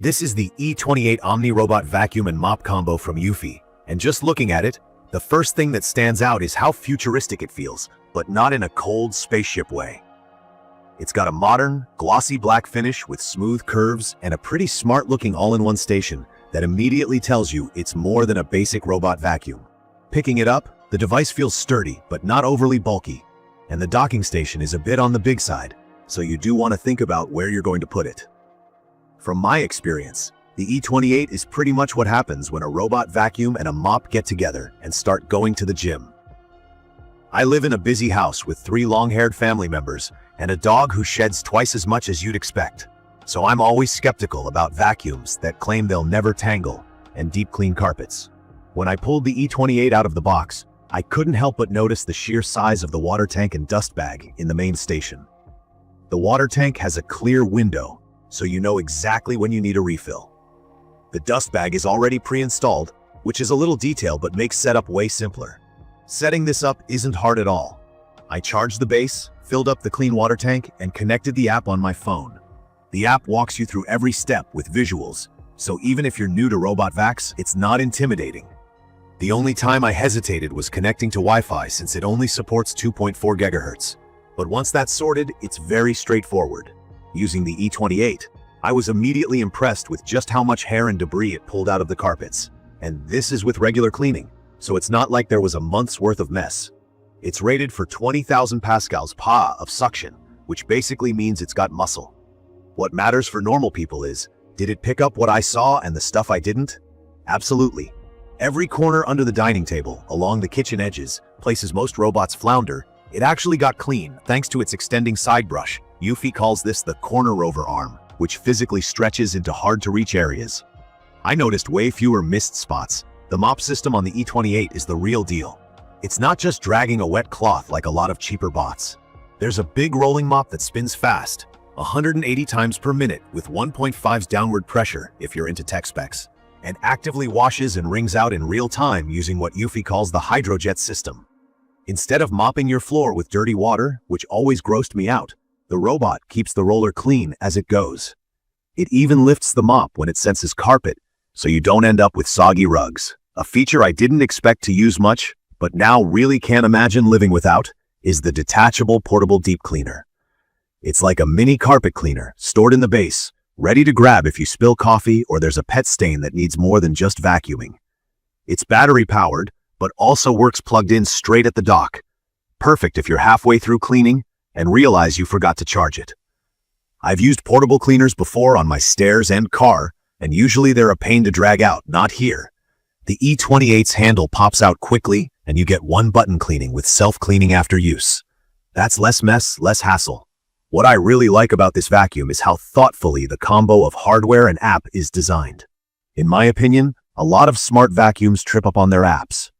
This is the E28 Omni robot vacuum and mop combo from eufy, and just looking at it, the first thing that stands out is how futuristic it feels, but not in a cold spaceship way. It's got a modern, glossy black finish with smooth curves and a pretty smart-looking all-in-one station that immediately tells you it's more than a basic robot vacuum. Picking it up, the device feels sturdy but not overly bulky, and the docking station is a bit on the big side, so you do want to think about where you're going to put it. From my experience, the E28 is pretty much what happens when a robot vacuum and a mop get together and start going to the gym. I live in a busy house with 3 long-haired family members and a dog who sheds twice as much as you'd expect, so I'm always skeptical about vacuums that claim they'll never tangle and deep clean carpets. When I pulled the E28 out of the box, I couldn't help but notice the sheer size of the water tank and dust bag in the main station. The water tank has a clear window, so you know exactly when you need a refill. The dust bag is already pre-installed, which is a little detail but makes setup way simpler. Setting this up isn't hard at all. I charged the base, filled up the clean water tank, and connected the app on my phone. The app walks you through every step with visuals, so even if you're new to robot vacs, it's not intimidating. The only time I hesitated was connecting to Wi-Fi since it only supports 2.4 GHz. But once that's sorted, it's very straightforward. Using the E28, I was immediately impressed with just how much hair and debris it pulled out of the carpets. And this is with regular cleaning, so it's not like there was a month's worth of mess. It's rated for 20,000 pascals PA of suction, which basically means it's got muscle. What matters for normal people is, did it pick up what I saw and the stuff I didn't? Absolutely. Every corner under the dining table, along the kitchen edges, places most robots flounder, it actually got clean thanks to its extending side brush. eufy calls this the corner rover arm, which physically stretches into hard-to-reach areas. I noticed way fewer missed spots. The mop system on the E28 is the real deal. It's not just dragging a wet cloth like a lot of cheaper bots. There's a big rolling mop that spins fast, 180 times per minute with 1.5's downward pressure if you're into tech specs, and actively washes and wrings out in real time using what eufy calls the HydroJet System. Instead of mopping your floor with dirty water, which always grossed me out, the robot keeps the roller clean as it goes. It even lifts the mop when it senses carpet, so you don't end up with soggy rugs. A feature I didn't expect to use much, but now really can't imagine living without, is the detachable portable deep cleaner. It's like a mini carpet cleaner stored in the base, ready to grab if you spill coffee or there's a pet stain that needs more than just vacuuming. It's battery powered, but also works plugged in straight at the dock. Perfect if you're halfway through cleaning and realize you forgot to charge it. I've used portable cleaners before on my stairs and car, and usually they're a pain to drag out, not here. The E28's handle pops out quickly, and you get one-button cleaning with self-cleaning after use. That's less mess, less hassle. What I really like about this vacuum is how thoughtfully the combo of hardware and app is designed. In my opinion, a lot of smart vacuums trip up on their apps.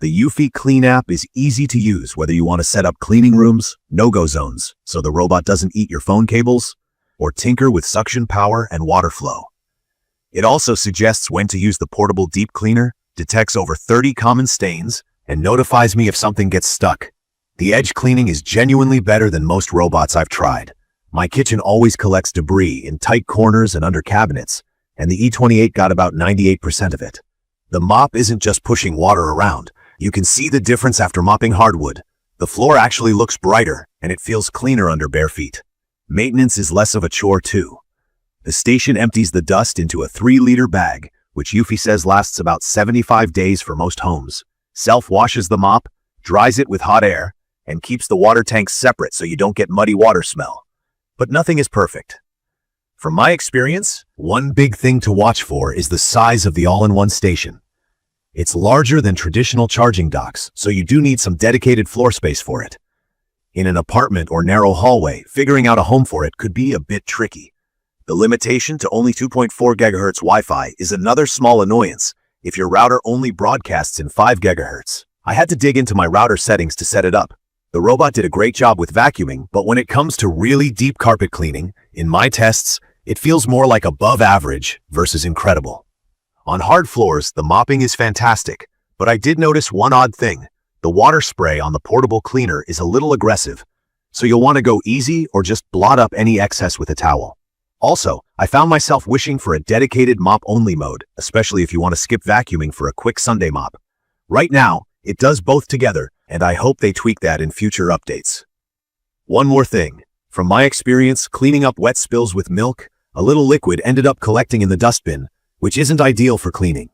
The eufy Clean app is easy to use whether you want to set up cleaning rooms, no-go zones, so the robot doesn't eat your phone cables, or tinker with suction power and water flow. It also suggests when to use the portable deep cleaner, detects over 30 common stains, and notifies me if something gets stuck. The edge cleaning is genuinely better than most robots I've tried. My kitchen always collects debris in tight corners and under cabinets, and the E28 got about 98% of it. The mop isn't just pushing water around. You can see the difference after mopping hardwood. The floor actually looks brighter, and it feels cleaner under bare feet. Maintenance is less of a chore too. The station empties the dust into a 3-liter bag, which eufy says lasts about 75 days for most homes. Self-washes the mop, dries it with hot air, and keeps the water tanks separate so you don't get muddy water smell. But nothing is perfect. From my experience, one big thing to watch for is the size of the all-in-one station. It's larger than traditional charging docks, so you do need some dedicated floor space for it. In an apartment or narrow hallway, figuring out a home for it could be a bit tricky. The limitation to only 2.4 GHz Wi-Fi is another small annoyance if your router only broadcasts in 5 GHz. I had to dig into my router settings to set it up. The robot did a great job with vacuuming, but when it comes to really deep carpet cleaning, in my tests, it feels more like above average versus incredible. On hard floors, the mopping is fantastic, but I did notice one odd thing. The water spray on the portable cleaner is a little aggressive, so you'll want to go easy or just blot up any excess with a towel. Also, I found myself wishing for a dedicated mop-only mode, especially if you want to skip vacuuming for a quick Sunday mop. Right now, it does both together, and I hope they tweak that in future updates. One more thing. From my experience cleaning up wet spills with milk, a little liquid ended up collecting in the dustbin, which isn't ideal for cleaning.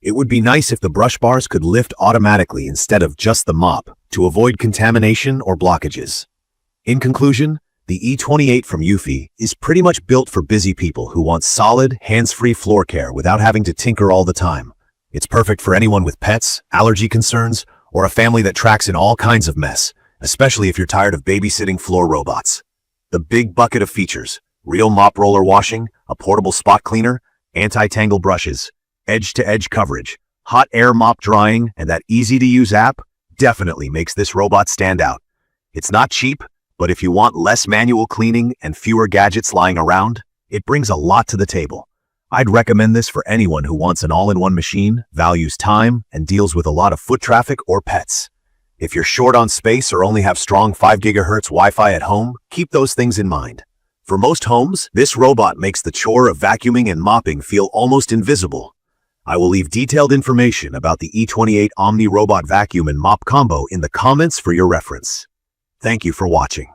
It would be nice if the brush bars could lift automatically instead of just the mop, to avoid contamination or blockages. In conclusion, the E28 from eufy is pretty much built for busy people who want solid, hands-free floor care without having to tinker all the time. It's perfect for anyone with pets, allergy concerns, or a family that tracks in all kinds of mess, especially if you're tired of babysitting floor robots. The big bucket of features: real mop roller washing, a portable spot cleaner, anti-tangle brushes, edge-to-edge coverage, hot air mop drying, and that easy-to-use app definitely makes this robot stand out. It's not cheap, but if you want less manual cleaning and fewer gadgets lying around, it brings a lot to the table. I'd recommend this for anyone who wants an all-in-one machine, values time, and deals with a lot of foot traffic or pets. If you're short on space or only have strong 5 GHz Wi-Fi at home, keep those things in mind. For most homes, this robot makes the chore of vacuuming and mopping feel almost invisible. I will leave detailed information about the E28 Omni robot vacuum and mop combo in the comments for your reference. Thank you for watching.